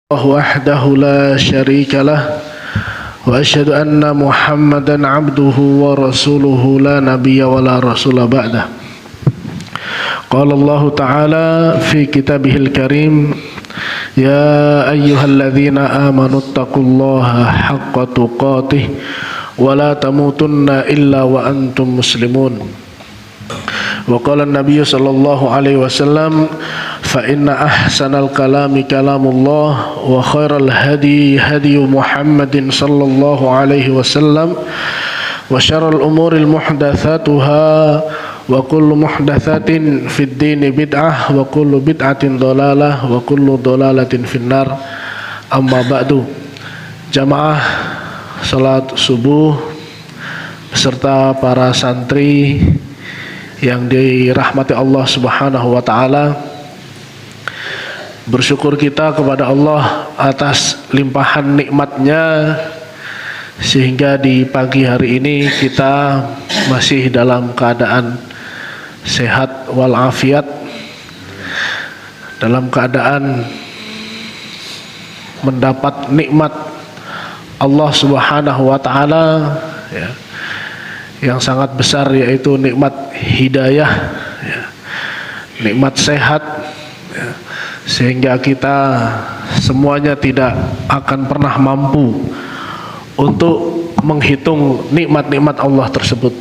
وحده لا شريك له وأشهد أن محمدا عبده ورسوله لا نبي ولا رسول بعده. قال الله تعالى في كتابه الكريم يا أيها الذين آمنوا اتقوا الله حق تقاته ولا تموتن إلا وأنتم مسلمون. وقال النبي صلى الله عليه وسلم فإن أحسن الكلام كلام الله وخير الهدي هدي محمد صلى الله عليه وسلم وشر الأمور محدثاتها وكل محدثات في الدين بدعة وكل بدعة ضلالة وكل ضلالة في النار. أما بعد. Jamaah salat subuh beserta para santri yang dirahmati Allah Subhanahu wa taala, bersyukur kita kepada Allah atas limpahan nikmatnya sehingga di pagi hari ini kita masih dalam keadaan sehat walafiat, dalam keadaan mendapat nikmat Allah Subhanahu wa taala ya, yang sangat besar, yaitu nikmat hidayah ya, nikmat sehat ya, sehingga kita semuanya tidak akan pernah mampu untuk menghitung nikmat-nikmat Allah tersebut.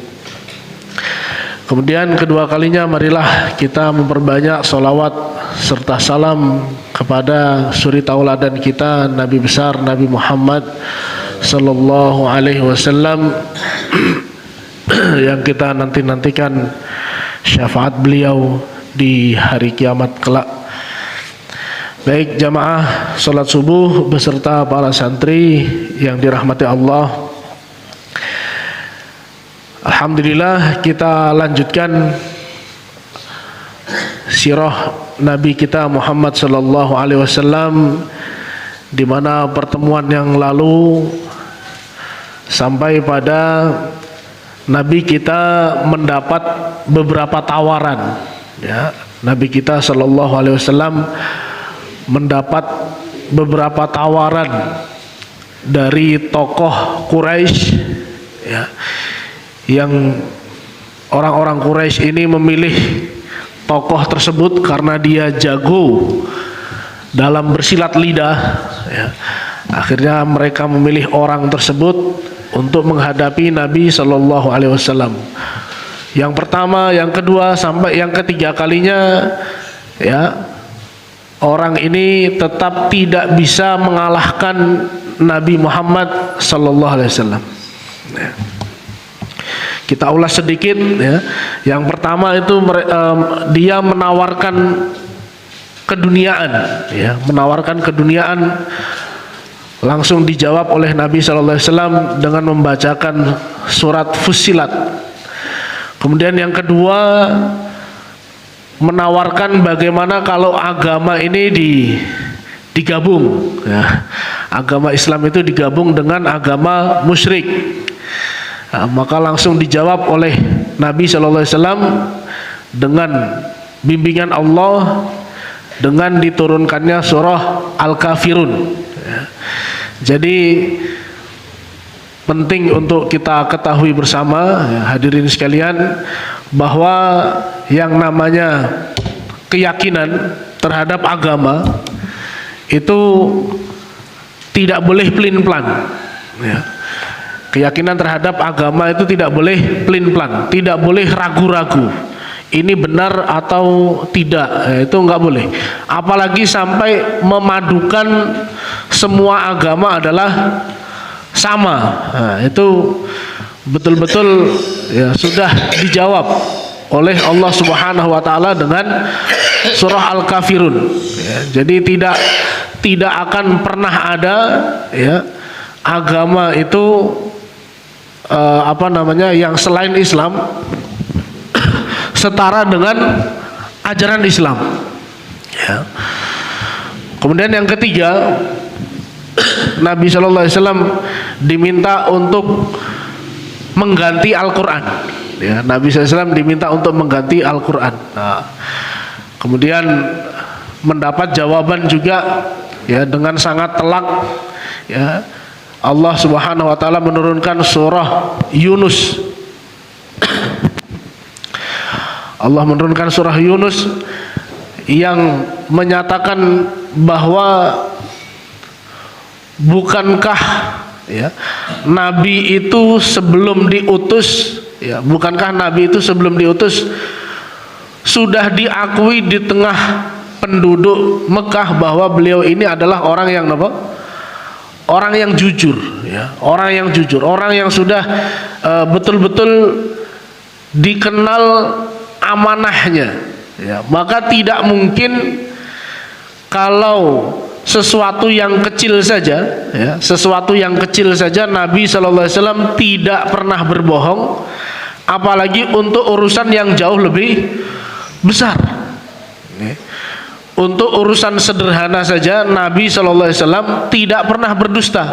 Kemudian kedua kalinya marilah kita memperbanyak sholawat serta salam kepada suri tauladan kita, Nabi besar Nabi Muhammad sallallahu alaihi wasallam yang kita nantikan syafaat beliau di hari kiamat kelak. Baik jamaah salat subuh beserta para santri yang dirahmati Allah, alhamdulillah kita lanjutkan sirah Nabi kita Muhammad sallallahu alaihi wasallam, di mana pertemuan yang lalu sampai pada Nabi kita mendapat beberapa tawaran ya. Nabi kita sallallahu alaihi wasallam mendapat beberapa tawaran dari tokoh Quraisy ya, yang orang-orang Quraisy ini memilih tokoh tersebut karena dia jago dalam bersilat lidah ya. Akhirnya mereka memilih orang tersebut untuk menghadapi Nabi sallallahu alaihi wasallam. Yang pertama, yang kedua sampai yang ketiga kalinya ya, orang ini tetap tidak bisa mengalahkan Nabi Muhammad sallallahu alaihi wasallam ya. Kita ulas sedikit ya. Yang pertama itu dia menawarkan keduniaan ya, menawarkan keduniaan. Langsung dijawab oleh Nabi sallallahu alaihi wasallam dengan membacakan surat Fussilat. Kemudian yang kedua menawarkan bagaimana kalau agama ini digabung ya. Agama Islam itu digabung dengan agama musyrik. Nah, maka langsung dijawab oleh Nabi sallallahu alaihi wasallam dengan bimbingan Allah, dengan diturunkannya surah Al-Kafirun ya. Jadi penting untuk kita ketahui bersama ya, hadirin sekalian, bahwa yang namanya keyakinan terhadap agama itu tidak boleh pelin-pelan ya. Keyakinan terhadap agama itu tidak boleh pelin-pelan, tidak boleh ragu-ragu ini benar atau tidak ya, itu enggak boleh. Apalagi sampai memadukan semua agama adalah sama. Nah, itu betul-betul ya sudah dijawab oleh Allah Subhanahu wa taala dengan surah Al-Kafirun ya. Jadi tidak akan pernah ada ya agama itu yang selain Islam setara dengan ajaran Islam ya. Kemudian yang ketiga, Nabi sallallahu alaihi wasallam diminta untuk mengganti Al-Qur'an ya. Nabi sallallahu alaihi wasallam diminta untuk mengganti Al-Qur'an. Nah, kemudian mendapat jawaban juga ya dengan sangat telak, ya Allah Subhanahu wa taala menurunkan surah Yunus. Allah menurunkan surah Yunus yang menyatakan bahwa bukankah ya nabi itu sebelum diutus, ya bukankah nabi itu sebelum diutus sudah diakui di tengah penduduk Mekah bahwa beliau ini adalah orang yang apa? Orang yang jujur, ya, orang yang jujur, orang yang sudah betul-betul dikenal amanahnya, ya. Maka tidak mungkin kalau sesuatu yang kecil saja, ya, sesuatu yang kecil saja Nabi Shallallahu Alaihi Wasallam tidak pernah berbohong, apalagi untuk urusan yang jauh lebih besar. Untuk urusan sederhana saja Nabi Shallallahu Alaihi Wasallam tidak pernah berdusta,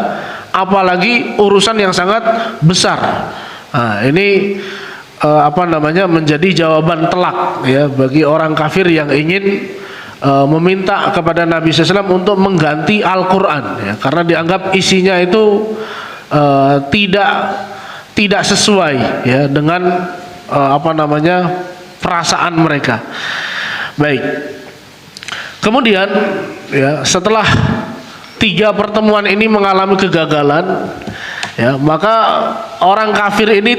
apalagi urusan yang sangat besar. Nah, ini menjadi jawaban telak, ya, bagi orang kafir yang ingin meminta kepada Nabi SAW untuk mengganti Al-Quran, ya, karena dianggap isinya itu tidak sesuai, ya, dengan perasaan mereka. Baik. Kemudian, ya, setelah 3 pertemuan ini mengalami kegagalan, ya, maka orang kafir ini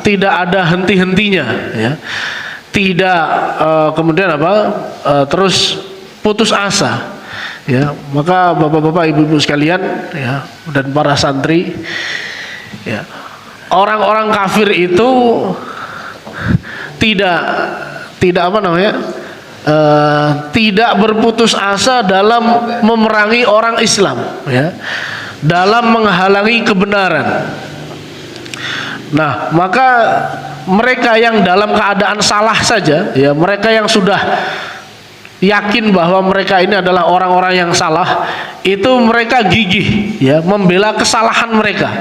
tidak ada henti-hentinya, ya, tidak terus putus asa, ya. Maka bapak-bapak, ibu-ibu sekalian, ya, dan para santri, ya, orang-orang kafir itu tidak berputus asa dalam memerangi orang Islam, ya, dalam menghalangi kebenaran. Nah, maka mereka yang dalam keadaan salah saja, ya, mereka yang sudah yakin bahwa mereka ini adalah orang-orang yang salah, itu mereka gigih, ya, membela kesalahan mereka.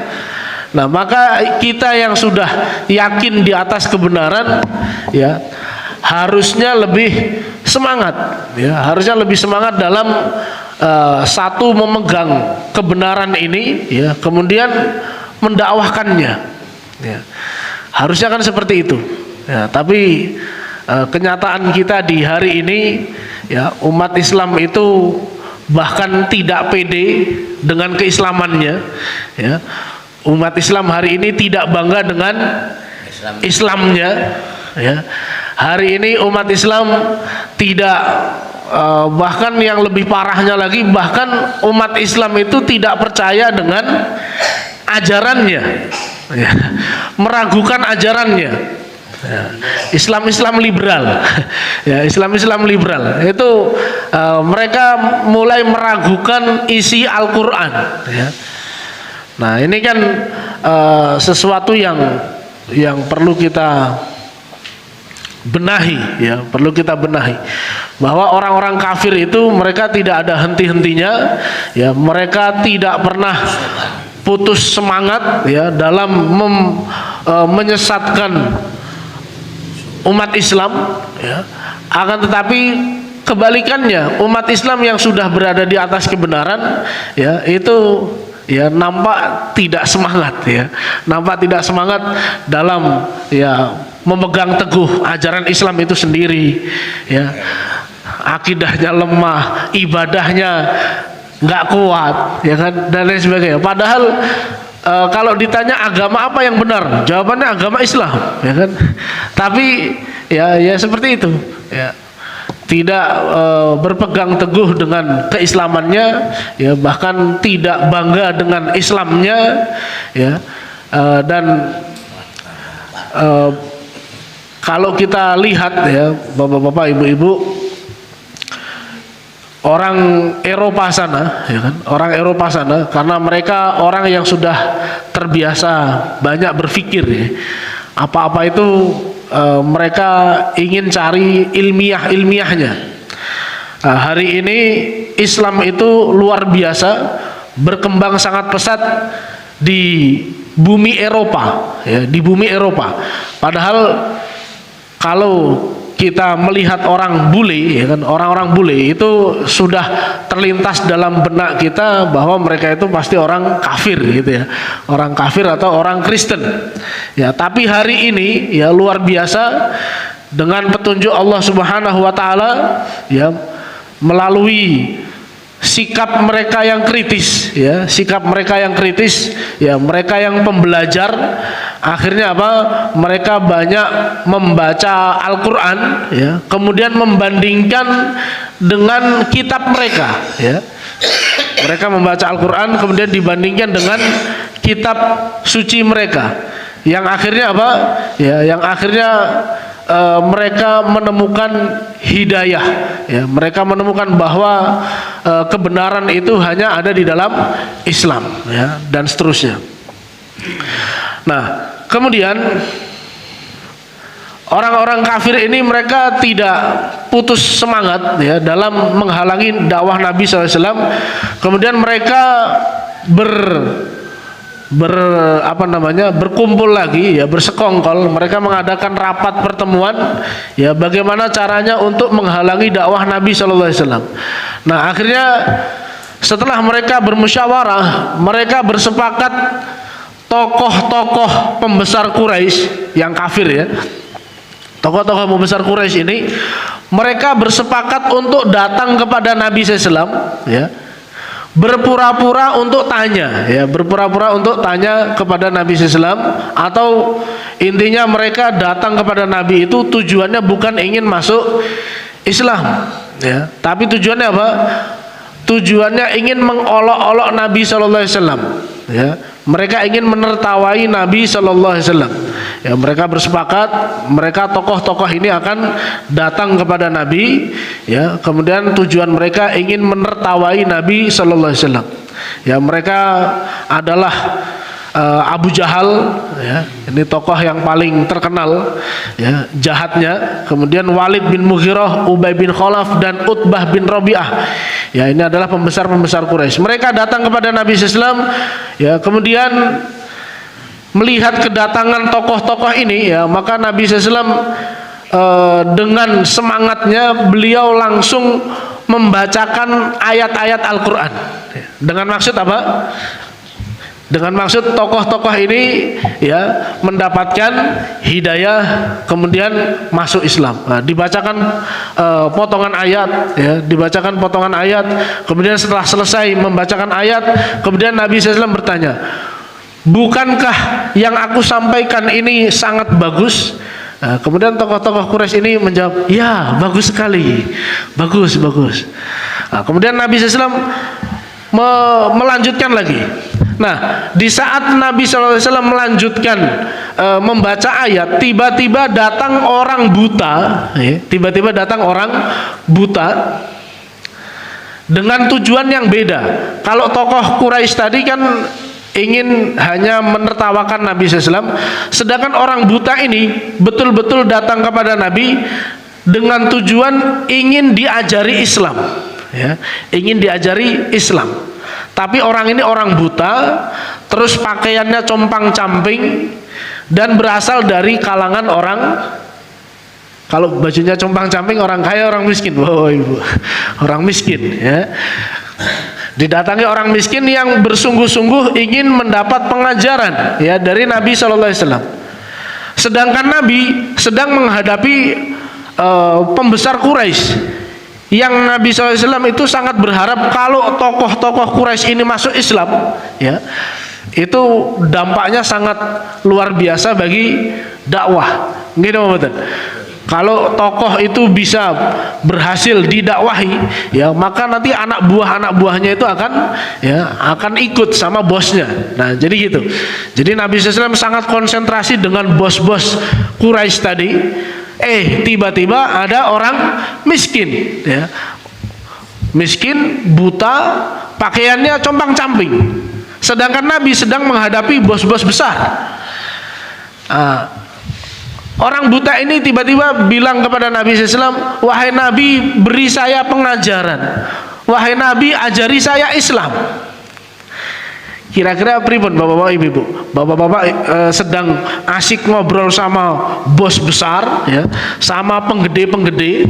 Nah, maka kita yang sudah yakin di atas kebenaran, ya, harusnya lebih semangat, ya, harusnya lebih semangat dalam satu memegang kebenaran ini, ya, kemudian mendakwahkannya, ya. Harusnya kan seperti itu, ya. Tapi kenyataan kita di hari ini, ya, umat Islam itu bahkan tidak pede dengan keislamannya, ya. Umat Islam hari ini tidak bangga dengan Islamnya, ya. Hari ini umat Islam tidak, bahkan yang lebih parahnya lagi, bahkan umat Islam itu tidak percaya dengan ajarannya, ya, meragukan ajarannya, ya. Islam liberal, ya, Islam liberal itu mereka mulai meragukan isi Al-Quran, ya. Nah, ini kan sesuatu yang perlu kita benahi, ya, perlu kita benahi, bahwa orang-orang kafir itu mereka tidak ada henti-hentinya, ya, mereka tidak pernah putus semangat, ya, dalam menyesatkan umat Islam, ya. Akan tetapi kebalikannya, umat Islam yang sudah berada di atas kebenaran, ya, itu, ya, nampak tidak semangat, ya, nampak tidak semangat dalam, ya, memegang teguh ajaran Islam itu sendiri, ya. Akidahnya lemah, ibadahnya nggak kuat, ya kan, dan lain sebagainya. Padahal kalau ditanya agama apa yang benar, jawabannya agama Islam, ya kan. Tapi ya seperti itu, ya, tidak berpegang teguh dengan keislamannya, ya, bahkan tidak bangga dengan Islamnya, ya. Dan kalau kita lihat, ya, bapak-bapak, ibu-ibu, orang Eropa sana, ya kan, orang Eropa sana, karena mereka orang yang sudah terbiasa banyak berpikir, ya, apa-apa itu mereka ingin cari ilmiahnya. Nah, hari ini Islam itu luar biasa berkembang sangat pesat di bumi Eropa, ya, di bumi Eropa. Padahal kalau kita melihat orang bule, ya kan, orang-orang bule itu sudah terlintas dalam benak kita bahwa mereka itu pasti orang kafir gitu ya, orang kafir atau orang Kristen. Ya, tapi hari ini ya luar biasa dengan petunjuk Allah Subhanahu wa taala ya, melalui sikap mereka yang kritis ya, sikap mereka yang kritis ya, mereka yang pembelajar, akhirnya apa, mereka banyak membaca Al-Quran ya, kemudian membandingkan dengan kitab mereka ya, mereka membaca Al-Quran kemudian dibandingkan dengan kitab suci mereka, yang akhirnya apa ya, yang akhirnya mereka menemukan hidayah ya, mereka menemukan bahwa kebenaran itu hanya ada di dalam Islam ya, dan seterusnya. Nah, kemudian orang-orang kafir ini mereka tidak putus semangat ya dalam menghalangi dakwah Nabi SAW. Kemudian mereka berkumpul lagi ya, bersekongkol, mereka mengadakan rapat pertemuan ya, bagaimana caranya untuk menghalangi dakwah Nabi SAW. Nah, akhirnya setelah mereka bermusyawarah, mereka bersepakat, tokoh-tokoh pembesar Quraisy yang kafir ya, tokoh-tokoh pembesar Quraisy ini mereka bersepakat untuk datang kepada Nabi SAW ya, berpura-pura untuk tanya ya, berpura-pura untuk tanya kepada Nabi SAW, atau intinya mereka datang kepada Nabi itu tujuannya bukan ingin masuk Islam ya, tapi tujuannya apa? Tujuannya ingin mengolok-olok Nabi SAW ya, mereka ingin menertawai Nabi SAW ya. Mereka bersepakat, mereka tokoh-tokoh ini akan datang kepada Nabi ya, kemudian tujuan mereka ingin menertawai Nabi SAW ya. Mereka adalah Abu Jahal ya, ini tokoh yang paling terkenal ya, jahatnya. Kemudian Walid bin Mughirah, Ubay bin Khalaf, dan Utbah bin Rabi'ah ya, ini adalah pembesar-pembesar Quraisy. Mereka datang kepada Nabi SAW ya, kemudian melihat kedatangan tokoh-tokoh ini ya, maka Nabi SAW dengan semangatnya beliau langsung membacakan ayat-ayat Al-Quran ya. Dengan maksud apa? Dengan maksud tokoh-tokoh ini ya mendapatkan hidayah kemudian masuk Islam. Nah, dibacakan potongan ayat ya, dibacakan potongan ayat. Kemudian setelah selesai membacakan ayat, kemudian Nabi SAW bertanya, bukankah yang aku sampaikan ini sangat bagus? Nah, kemudian tokoh-tokoh Quraisy ini menjawab, ya bagus sekali, bagus. Nah, kemudian Nabi SAW melanjutkan lagi. Nah, di saat Nabi SAW melanjutkan membaca ayat, tiba-tiba datang orang buta ya, tiba-tiba datang orang buta dengan tujuan yang beda. Kalau tokoh Quraisy tadi kan ingin hanya menertawakan Nabi SAW, sedangkan orang buta ini betul-betul datang kepada Nabi dengan tujuan ingin diajari Islam ya, ingin diajari Islam. Tapi orang ini orang buta, terus pakaiannya compang-camping, dan berasal dari kalangan orang, kalau bajunya compang-camping orang kaya, orang miskin. Oh ibu, orang miskin ya. Didatangi orang miskin yang bersungguh-sungguh ingin mendapat pengajaran ya dari Nabi SAW. Sedangkan Nabi sedang menghadapi pembesar Quraisy, yang Nabi SAW itu sangat berharap kalau tokoh-tokoh Quraisy ini masuk Islam ya, itu dampaknya sangat luar biasa bagi dakwah gitu betul. Kalau tokoh itu bisa berhasil didakwahi ya, maka nanti anak buahnya itu akan ikut sama bosnya. Nah jadi gitu. Jadi Nabi SAW sangat konsentrasi dengan bos-bos Quraisy tadi. Tiba-tiba ada orang miskin ya, miskin, buta, pakaiannya compang-camping, sedangkan Nabi sedang menghadapi bos-bos besar. Orang buta ini tiba-tiba bilang kepada Nabi SAW, wahai Nabi, beri saya pengajaran, wahai Nabi, ajari saya Islam. Kira-kira pripun bapak-bapak ibu-ibu? Bapak-bapak sedang asik ngobrol sama bos besar ya, sama penggede-penggede,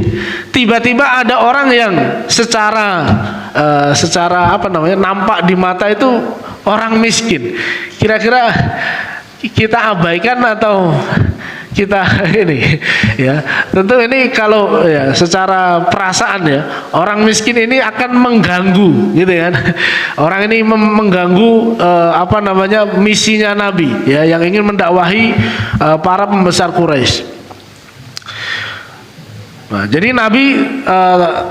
tiba-tiba ada orang yang secara apa namanya, nampak di mata itu orang miskin. Kira-kira kita abaikan atau kita ini ya, tentu ini kalau ya secara perasaan ya, orang miskin ini akan mengganggu gitu kan. Orang ini mengganggu apa namanya, misinya Nabi ya, yang ingin mendakwahi para pembesar Quraisy. Nah, jadi Nabi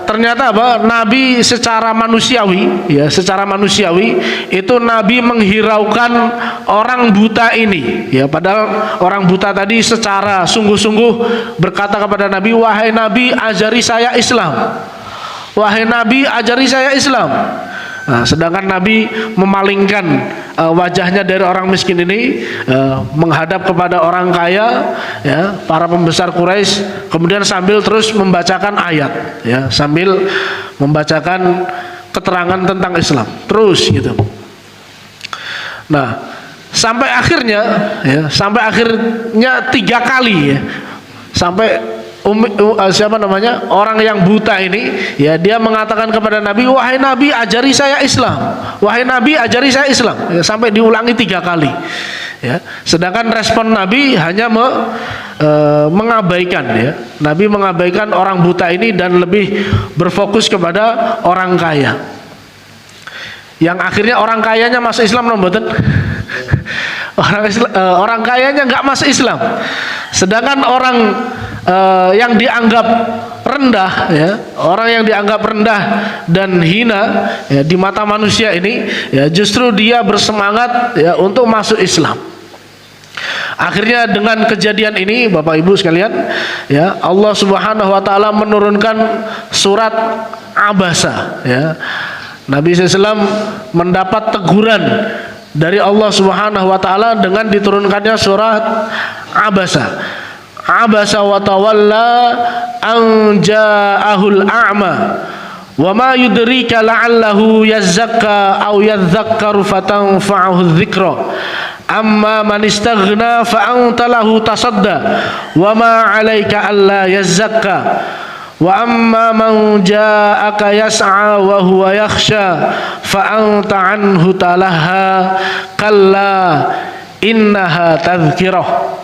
ternyata apa? Nabi secara manusiawi, ya, secara manusiawi itu Nabi menghiraukan orang buta ini, ya. Padahal orang buta tadi secara sungguh-sungguh berkata kepada Nabi, wahai Nabi, ajari saya Islam. Wahai Nabi, ajari saya Islam. Nah, sedangkan Nabi memalingkan wajahnya dari orang miskin ini, menghadap kepada orang kaya, ya, para pembesar Quraisy, kemudian sambil terus membacakan ayat, ya, sambil membacakan keterangan tentang Islam, terus gitu. Nah, sampai akhirnya, ya, sampai akhirnya 3 kali, ya, sampai siapa namanya, orang yang buta ini, ya, dia mengatakan kepada Nabi, wahai Nabi, ajari saya Islam. Wahai Nabi, ajari saya Islam, ya, sampai diulangi 3 kali, ya. Sedangkan respon Nabi hanya mengabaikan, ya. Nabi mengabaikan orang buta ini dan lebih berfokus kepada orang kaya, yang akhirnya orang kayanya masuk Islam, nomboten. Orang kayanya nggak masuk Islam, sedangkan orang yang dianggap rendah, ya, orang yang dianggap rendah dan hina, ya, di mata manusia ini, ya, justru dia bersemangat, ya, untuk masuk Islam. Akhirnya dengan kejadian ini, Bapak Ibu sekalian, ya, Allah Subhanahu wa taala menurunkan surat Abasa, ya. Nabi SAW mendapat teguran dari Allah Subhanahu wa taala dengan diturunkannya surat Abasa. Abasa wa tawalla an ja'ahul a'ma wa ma yudrika la'allahu yazakka aw yadhakkaru fatanfa'uhu dzikra amma man istaghna fa anta lahu tasadda wa ma 'alaika alla yazakka wa amma man ja'aka yas'a wa huwa yakhsha fa anta 'anhu talaha kalla innaha tadhkirah.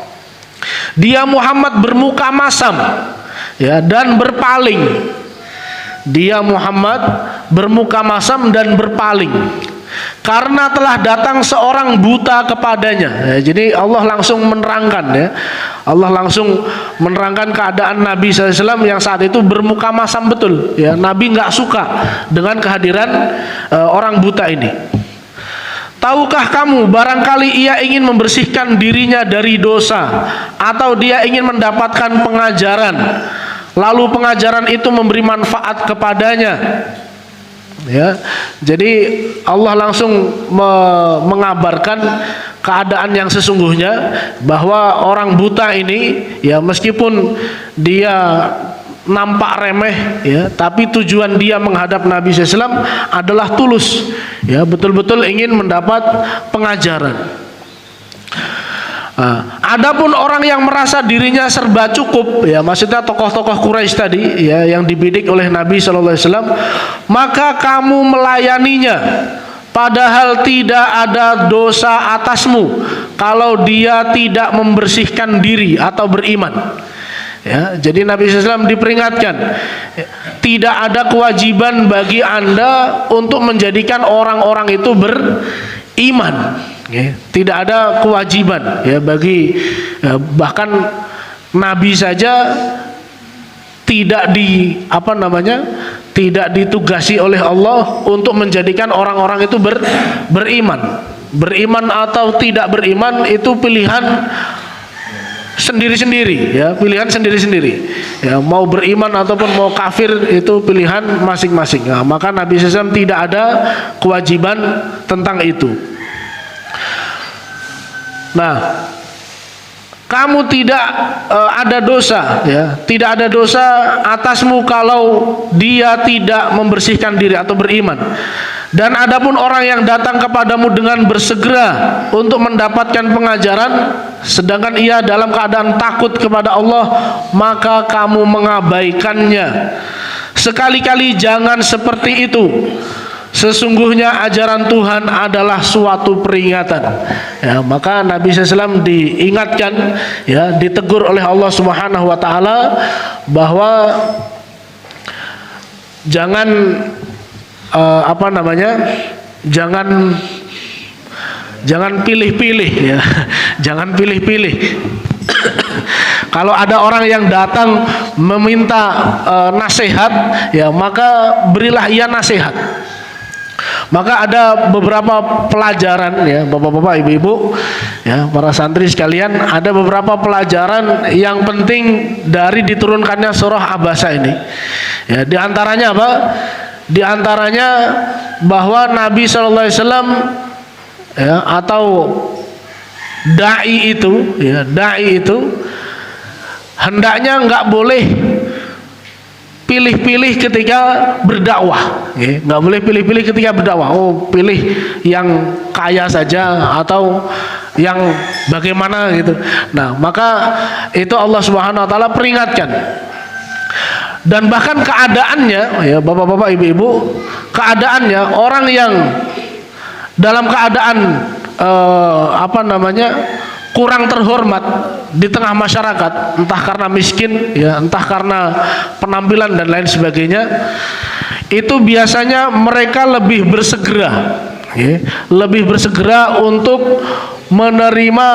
Dia Muhammad bermuka masam, ya, dan berpaling. Dia Muhammad bermuka masam dan berpaling karena telah datang seorang buta kepadanya, ya. Jadi Allah langsung menerangkan, ya, Allah langsung menerangkan keadaan Nabi SAW yang saat itu bermuka masam betul, ya. Nabi nggak suka dengan kehadiran orang buta ini. Tahukah kamu, barangkali ia ingin membersihkan dirinya dari dosa, atau dia ingin mendapatkan pengajaran, lalu pengajaran itu memberi manfaat kepadanya, ya. Jadi Allah langsung mengabarkan keadaan yang sesungguhnya, bahwa orang buta ini, ya, meskipun dia nampak remeh, ya, tapi tujuan dia menghadap Nabi SAW adalah tulus, ya, betul-betul ingin mendapat pengajaran. Adapun orang yang merasa dirinya serba cukup, ya, maksudnya tokoh-tokoh Quraisy tadi, ya, yang dibidik oleh Nabi SAW, maka kamu melayaninya padahal tidak ada dosa atasmu kalau dia tidak membersihkan diri atau beriman. Ya, jadi Nabi SAW diperingatkan, tidak ada kewajiban bagi Anda untuk menjadikan orang-orang itu beriman, ya. Tidak ada kewajiban, ya, bagi, ya, bahkan Nabi saja tidak tidak ditugasi oleh Allah untuk menjadikan orang-orang itu beriman. Beriman atau tidak beriman itu pilihan sendiri-sendiri, ya, pilihan sendiri-sendiri, ya, mau beriman ataupun mau kafir itu pilihan masing-masing. Nah, maka Nabi SAW tidak ada kewajiban tentang itu. Nah, kamu tidak ada dosa, ya, tidak ada dosa atasmu kalau dia tidak membersihkan diri atau beriman. Dan adapun orang yang datang kepadamu dengan bersegera untuk mendapatkan pengajaran, sedangkan ia dalam keadaan takut kepada Allah, maka kamu mengabaikannya. Sekali-kali jangan seperti itu. Sesungguhnya ajaran Tuhan adalah suatu peringatan. Ya, maka Nabi SAW diingatkan, ya, ditegur oleh Allah Subhanahu Wa Taala bahwa jangan jangan pilih-pilih, ya, jangan pilih-pilih. Kalau ada orang yang datang meminta nasihat, ya, maka berilah ia nasihat. Maka ada beberapa pelajaran, ya, bapak-bapak, ibu-ibu, ya, para santri sekalian, ada beberapa pelajaran yang penting dari diturunkannya surah Abasa ini. Ya, di antaranya apa? Di antaranya bahwa Nabi Shallallahu Alaihi Wasallam, ya, atau dai itu, ya, dai itu hendaknya nggak boleh pilih-pilih ketika berdakwah, ya, nggak boleh pilih-pilih ketika berdakwah. Oh, pilih yang kaya saja atau yang bagaimana gitu. Nah, maka itu Allah Subhanahu Wa Taala peringatkan. Dan bahkan keadaannya, ya, bapak-bapak, ibu-ibu, keadaannya orang yang dalam keadaan kurang terhormat di tengah masyarakat, entah karena miskin, ya, entah karena penampilan dan lain sebagainya, itu biasanya mereka lebih bersegera, ya, lebih bersegera untuk menerima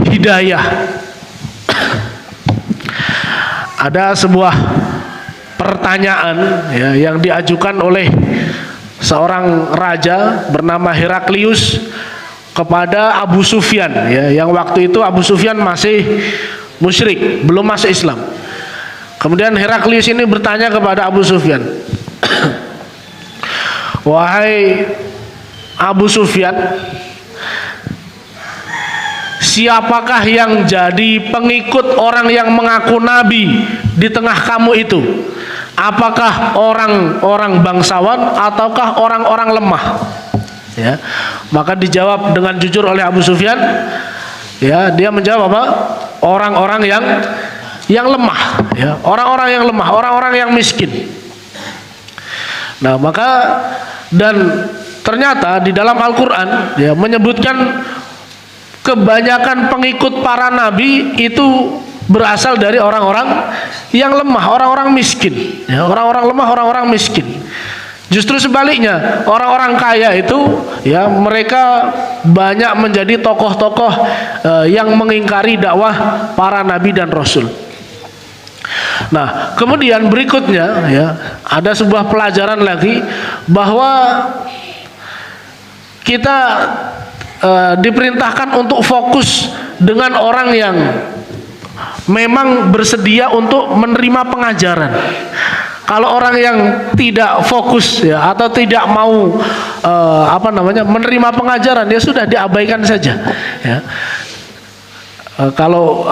hidayah. Ada sebuah pertanyaan, ya, yang diajukan oleh seorang raja bernama Heraklius kepada Abu Sufyan, ya, yang waktu itu Abu Sufyan masih musyrik, belum masuk Islam. Kemudian Heraklius ini bertanya kepada Abu Sufyan, wahai Abu Sufyan, siapakah yang jadi pengikut orang yang mengaku nabi di tengah kamu itu? Apakah orang-orang bangsawan ataukah orang-orang lemah? Ya, maka dijawab dengan jujur oleh Abu Sufyan, ya, dia menjawab apa? Orang-orang yang lemah, ya, orang-orang yang lemah, orang-orang yang miskin. Nah, maka dan ternyata di dalam Al-Quran, ya, menyebutkan kebanyakan pengikut para nabi itu berasal dari orang-orang yang lemah, orang-orang miskin, ya, orang-orang lemah, orang-orang miskin. Justru sebaliknya, orang-orang kaya itu, ya, mereka banyak menjadi tokoh-tokoh yang mengingkari dakwah para nabi dan rasul. Nah, kemudian berikutnya, ya, ada sebuah pelajaran lagi bahwa kita diperintahkan untuk fokus dengan orang yang memang bersedia untuk menerima pengajaran. Kalau orang yang tidak fokus, ya, atau tidak mau menerima pengajaran, ya sudah, diabaikan saja, ya. Kalau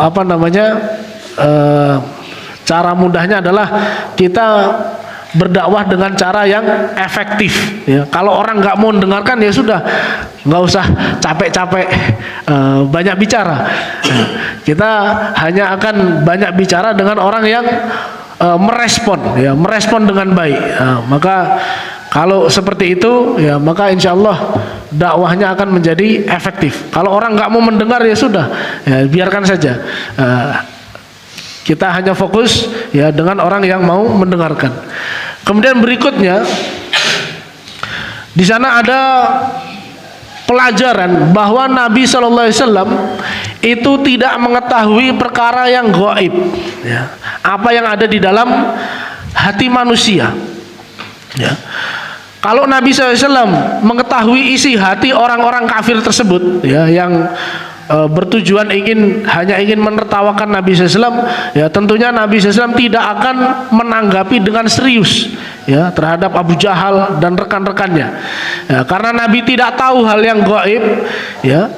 cara mudahnya adalah kita berdakwah dengan cara yang efektif, ya. Kalau orang nggak mau mendengarkan, ya sudah, nggak usah capek-capek banyak bicara. Kita hanya akan banyak bicara dengan orang yang merespon, ya, merespon dengan baik. Maka kalau seperti itu, ya, maka insya Allah dakwahnya akan menjadi efektif. Kalau orang nggak mau mendengar, ya sudah, ya, biarkan saja. Kita hanya fokus, ya, dengan orang yang mau mendengarkan. Kemudian berikutnya, di sana ada pelajaran bahwa Nabi Shallallahu Alaihi Wasallam itu tidak mengetahui perkara yang gaib, ya, apa yang ada di dalam hati manusia, ya. Kalau Nabi SAW mengetahui isi hati orang-orang kafir tersebut, ya, yang bertujuan hanya ingin menertawakan Nabi SAW, ya, tentunya Nabi SAW tidak akan menanggapi dengan serius, ya, terhadap Abu Jahal dan rekan-rekannya, ya, karena Nabi tidak tahu hal yang gaib, ya.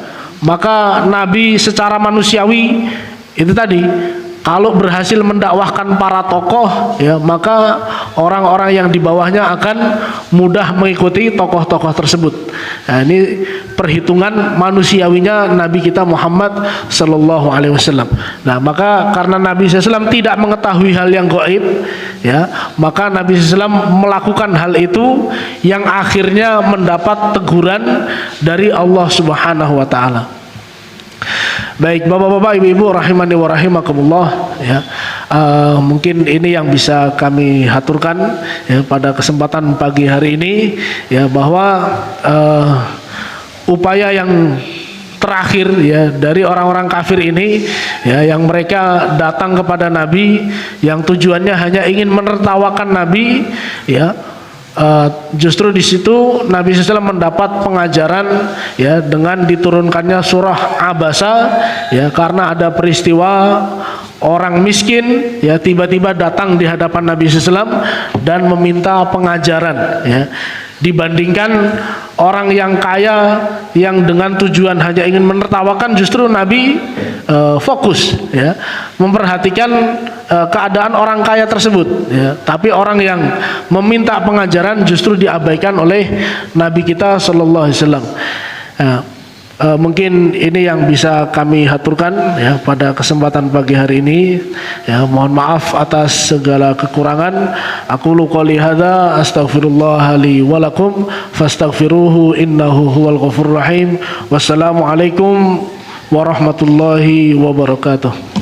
Maka Nabi secara manusiawi itu tadi, kalau berhasil mendakwahkan para tokoh, ya, maka orang-orang yang di bawahnya akan mudah mengikuti tokoh-tokoh tersebut. Nah, ini perhitungan manusiawinya Nabi kita Muhammad Sallallahu Alaihi Wasallam. Nah, maka karena Nabi SAW tidak mengetahui hal yang gaib, ya, maka Nabi SAW melakukan hal itu yang akhirnya mendapat teguran dari Allah Subhanahu Wa Taala. Baik, bapak-bapak, ibu-ibu, rahimani wa rahimakumullah, ya, mungkin ini yang bisa kami haturkan, ya, pada kesempatan pagi hari ini, ya, bahwa upaya yang terakhir, ya, dari orang-orang kafir ini, ya, yang mereka datang kepada Nabi yang tujuannya hanya ingin menertawakan Nabi, ya, justru di situ Nabi SAW mendapat pengajaran, ya, dengan diturunkannya surah Abasa, ya, karena ada peristiwa orang miskin, ya, tiba-tiba datang di hadapan Nabi SAW dan meminta pengajaran, ya, dibandingkan orang yang kaya yang dengan tujuan hanya ingin menertawakan, justru Nabi fokus, ya, memperhatikan keadaan orang kaya tersebut, ya. Tapi orang yang meminta pengajaran justru diabaikan oleh Nabi kita Sallallahu Alaihi Wasallam. Mungkin ini yang bisa kami haturkan, ya, pada kesempatan pagi hari ini, ya. Mohon maaf atas segala kekurangan. Aqulu qouli hadza astaghfirullah li wa lakum fastaghfiruhu innahu huwal ghafurur rahim. Wassalamualaikum warahmatullahi wabarakatuh.